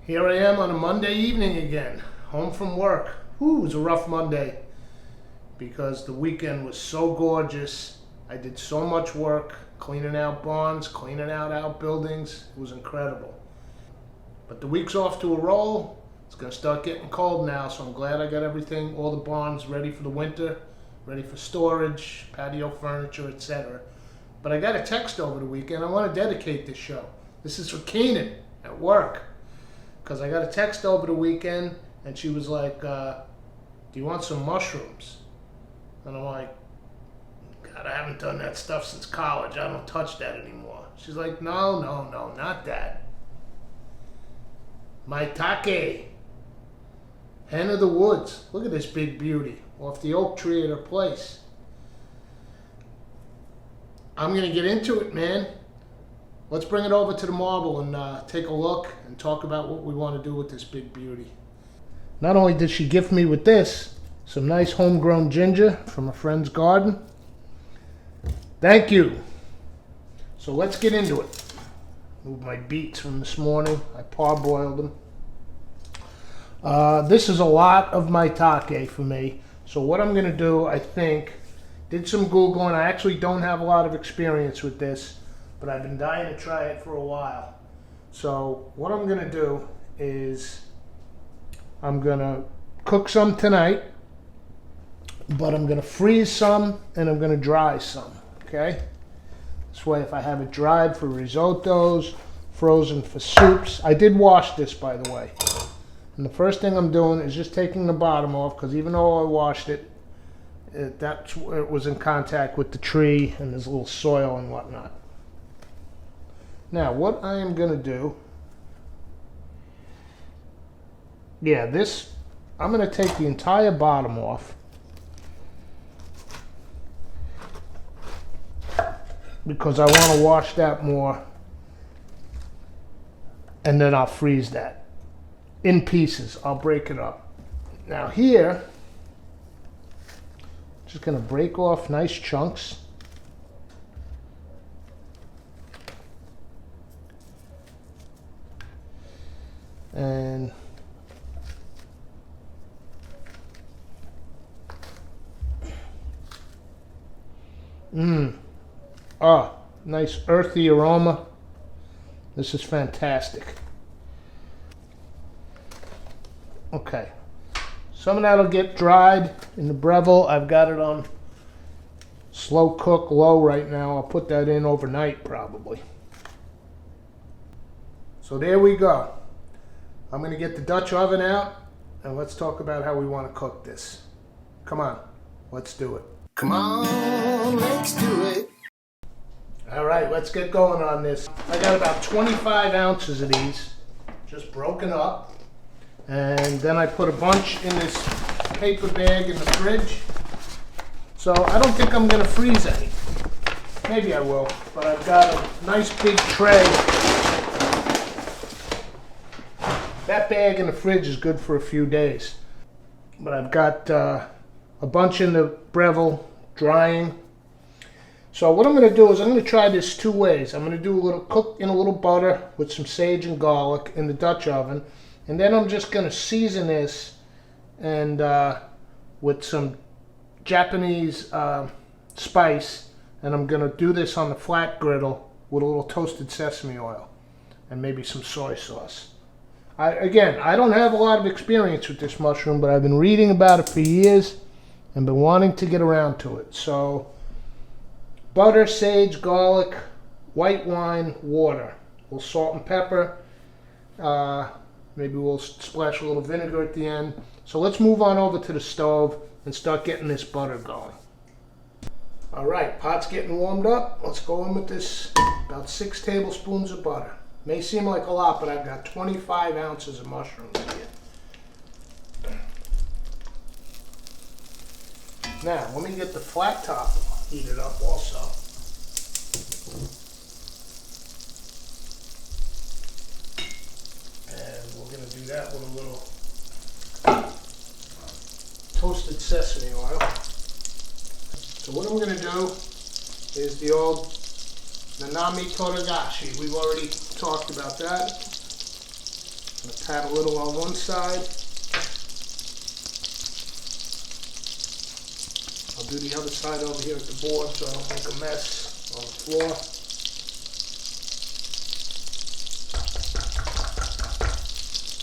Here I am on a Monday evening again, home from work. Whew, it was a rough Monday because the weekend was so gorgeous. I did so much work, cleaning out barns, cleaning out outbuildings. It was incredible. But the week's off to a roll. It's gonna start getting cold now, so I'm glad I got everything, all the barns ready for the winter, ready for storage, patio furniture, etc. But I got a text over the weekend. I want to dedicate this show. This is for Kynan at work. Because I got a text over the weekend, and she was like, do you want some mushrooms? And I'm like, God, I haven't done that stuff since college. I don't touch that anymore. She's like, no, not that. Maitake, hen of the woods. Look at this big beauty off the oak tree at her place. I'm going to get into it, man. Let's bring it over to the marble and take a look and talk about what we want to do with this big beauty. Not only did she gift me with this, some nice homegrown ginger from a friend's garden. Thank you. So let's get into it. Move my beets from this morning. I parboiled them. This is a lot of maitake for me. So what I'm going to do, I think, did some Googling. I actually don't have a lot of experience with this, but I've been dying to try it for a while. So what I'm going to do is I'm going to cook some tonight, but I'm going to freeze some and I'm going to dry some, okay? This way if I have it dried for risottos, frozen for soups. I did wash this, by the way. And the first thing I'm doing is just taking the bottom off, because even though I washed it, that's where it was in contact with the tree and there's a little soil and whatnot. Now, what I am going to do, I'm going to take the entire bottom off because I want to wash that more, and then I'll freeze that in pieces. I'll break it up. Now here, just going to break off nice chunks. And nice earthy aroma. This is fantastic. Okay, some of that'll get dried in the Breville. I've got it on slow cook, low right now. I'll put that in overnight probably. So there we go. I'm going to get the Dutch oven out, and let's talk about how we want to cook this. Come on, let's do it. Come on, let's do it. All right, let's get going on this. I got about 25 ounces of these, just broken up. And then I put a bunch in this paper bag in the fridge. So I don't think I'm going to freeze any. Maybe I will, but I've got a nice big tray. That bag in the fridge is good for a few days. But I've got a bunch in the Breville drying. So what I'm going to do is I'm going to try this two ways. I'm going to do a little cook in a little butter with some sage and garlic in the Dutch oven. And then I'm just going to season this and with some Japanese spice. And I'm going to do this on the flat griddle with a little toasted sesame oil and maybe some soy sauce. Again, I don't have a lot of experience with this mushroom, but I've been reading about it for years and been wanting to get around to it. So, butter, sage, garlic, white wine, water. A little salt and pepper. Maybe we'll splash a little vinegar at the end. So let's move on over to the stove and start getting this butter going. All right, pot's getting warmed up. Let's go in with this, about 6 tablespoons of butter. May seem like a lot, but I've got 25 ounces of mushrooms here. Now, let me get the flat top heated up also. And we're going to do that with a little toasted sesame oil. So what I'm going to do is the old Nanami Toragashi. We've already talked about that. I'm gonna pat a little on one side. I'll do the other side over here at the board so I don't make a mess on the floor.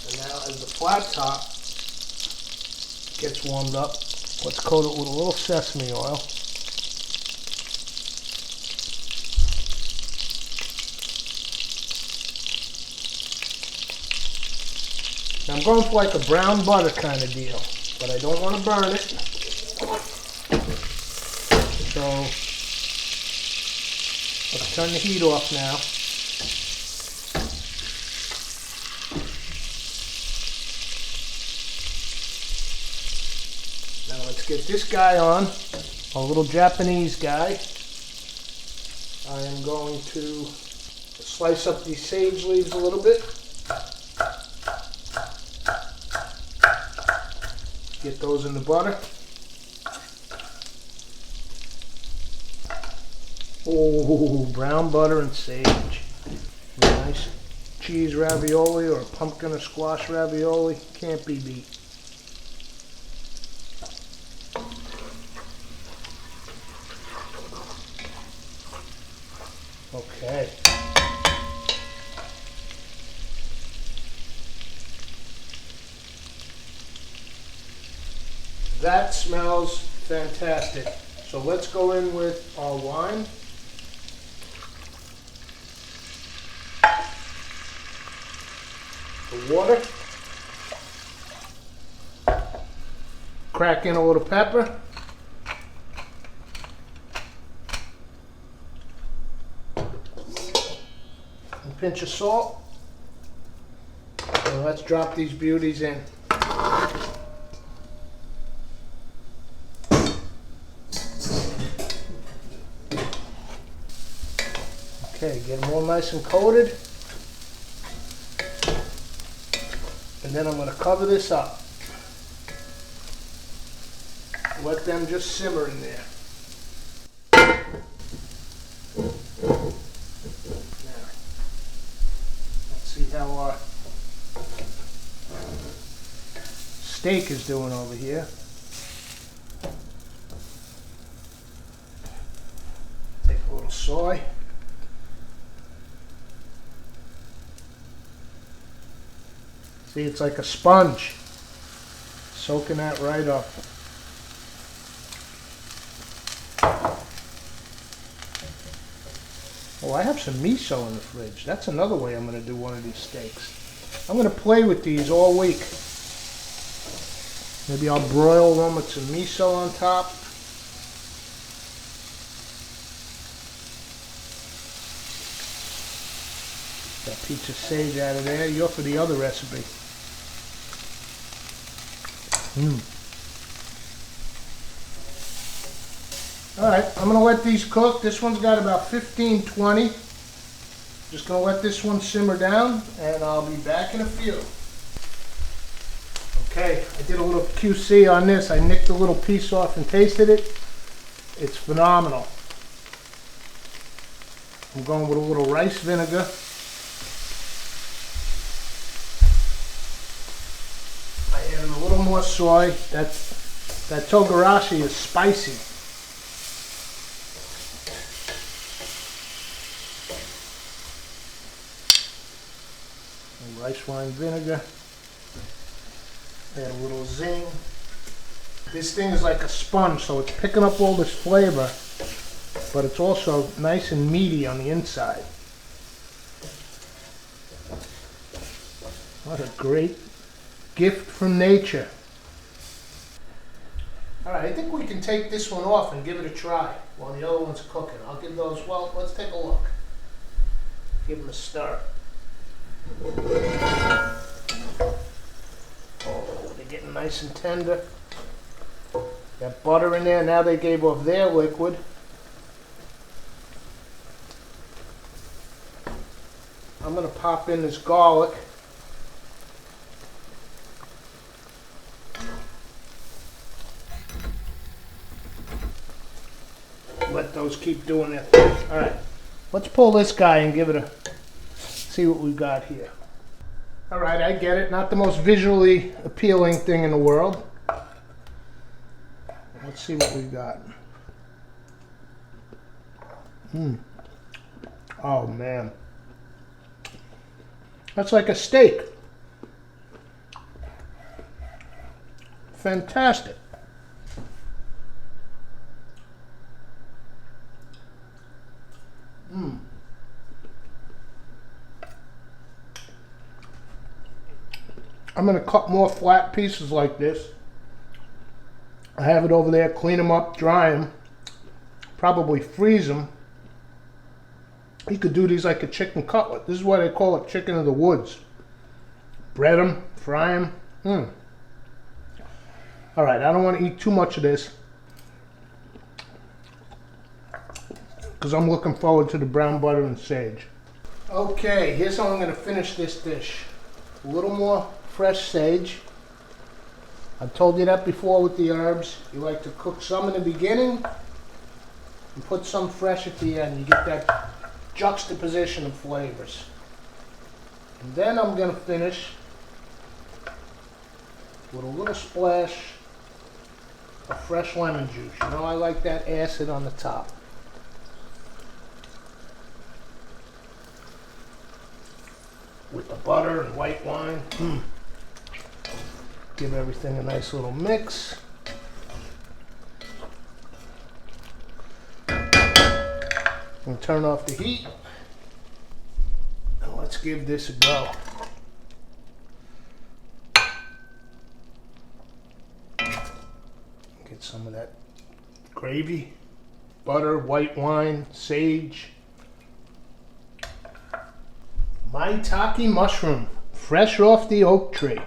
And now as the flat top gets warmed up, let's coat it with a little sesame oil. Now I'm going for like a brown butter kind of deal, but I don't want to burn it. So let's turn the heat off now. Now let's get this guy on, a little Japanese guy. I am going to slice up these sage leaves a little bit. Get those in the butter. Oh, brown butter and sage. Nice cheese ravioli or pumpkin or squash ravioli. Can't be beat. Okay. That smells fantastic. So let's go in with our wine. The water. Crack in a little pepper. A pinch of salt. And let's drop these beauties in. Okay, get them all nice and coated. And then I'm going to cover this up. Let them just simmer in there. Now, let's see how our steak is doing over here. Take a little soy. See, it's like a sponge, soaking that right up. Oh, I have some miso in the fridge. That's another way I'm going to do one of these steaks. I'm going to play with these all week. Maybe I'll broil them with some miso on top. That piece of sage out of there. You're for the other recipe. Alright, I'm going to let these cook. This one's got about 15-20. Just going to let this one simmer down, and I'll be back in a few. Okay, I did a little QC on this. I nicked a little piece off and tasted it. It's phenomenal. I'm going with a little rice vinegar. I added a little more soy. That togarashi is spicy. And rice wine vinegar. Add a little zing. This thing is like a sponge, so it's picking up all this flavor, but it's also nice and meaty on the inside. What a great gift from nature. Alright, I think we can take this one off and give it a try while the other one's cooking. I'll give those, well, let's take a look. Give them a stir. Oh, they're getting nice and tender. Got butter in there. Now they gave off their liquid. I'm going to pop in this garlic. Let those keep doing their thing. Alright, let's pull this guy and give it a, see what we've got here. All right, I get it. Not the most visually appealing thing in the world. Let's see what we've got. Oh, man. That's like a steak. Fantastic. I'm going to cut more flat pieces like this. I have it over there, clean them up, dry them, probably freeze them. You could do these like a chicken cutlet. This is why they call it chicken of the woods. Bread them, fry them. All right, I don't want to eat too much of this because I'm looking forward to the brown butter and sage. Okay, here's how I'm going to finish this dish. A little more fresh sage. I've told you that before with the herbs. You like to cook some in the beginning and put some fresh at the end. You get that juxtaposition of flavors. And then I'm going to finish with a little splash of fresh lemon juice. You know, I like that acid on the top. With the butter and white wine. Give everything a nice little mix. And turn off the heat. And let's give this a go. Get some of that gravy, butter, white wine, sage. Maitake mushroom, fresh off the oak tree.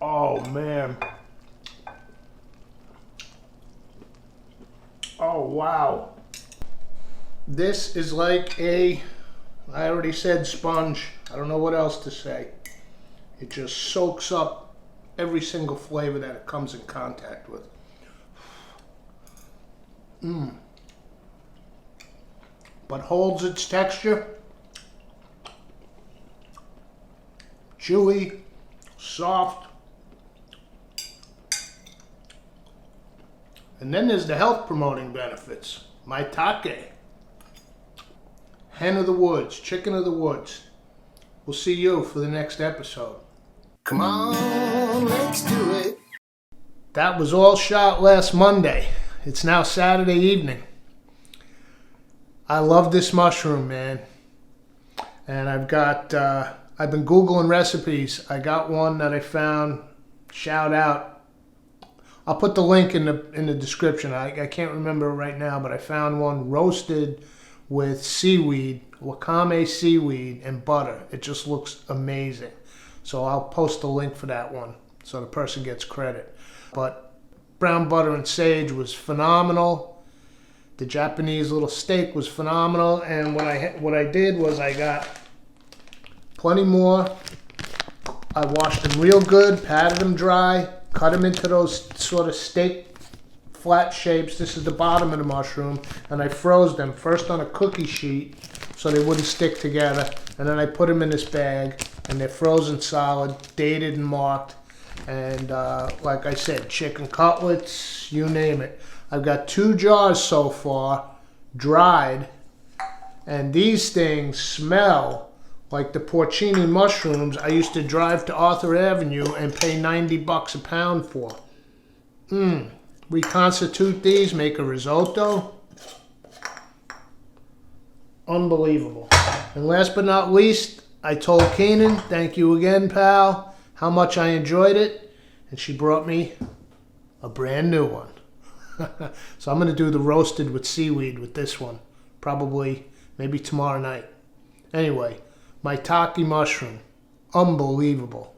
Oh man. Oh wow. This is like I already said sponge. I don't know what else to say. It just soaks up every single flavor that it comes in contact with. But holds its texture. Chewy, soft. And then there's the health promoting benefits. Maitake. Hen of the woods, chicken of the woods. We'll see you for the next episode. Come on, let's do it. That was all shot last Monday. It's now Saturday evening. I love this mushroom, man. And I've been Googling recipes. I got one that I found. Shout out. I'll put the link in the description. I can't remember right now, but I found one roasted with seaweed, wakame seaweed, and butter. It just looks amazing. So I'll post the link for that one so the person gets credit. But brown butter and sage was phenomenal. The Japanese little steak was phenomenal. And what I did was I got plenty more. I washed them real good, patted them dry, cut them into those sort of steak flat shapes. This is the bottom of the mushroom. And I froze them first on a cookie sheet so they wouldn't stick together. And then I put them in this bag. And they're frozen solid, dated and marked. And like I said, chicken cutlets, you name it. I've got 2 jars so far, dried. And these things smell like the porcini mushrooms I used to drive to Arthur Avenue and pay $90 a pound for. Reconstitute these, make a risotto. Unbelievable. And last but not least, I told Kynan, thank you again, pal, how much I enjoyed it. And she brought me a brand new one. So I'm going to do the roasted with seaweed with this one. Probably, maybe tomorrow night. Anyway, maitake mushroom. Unbelievable.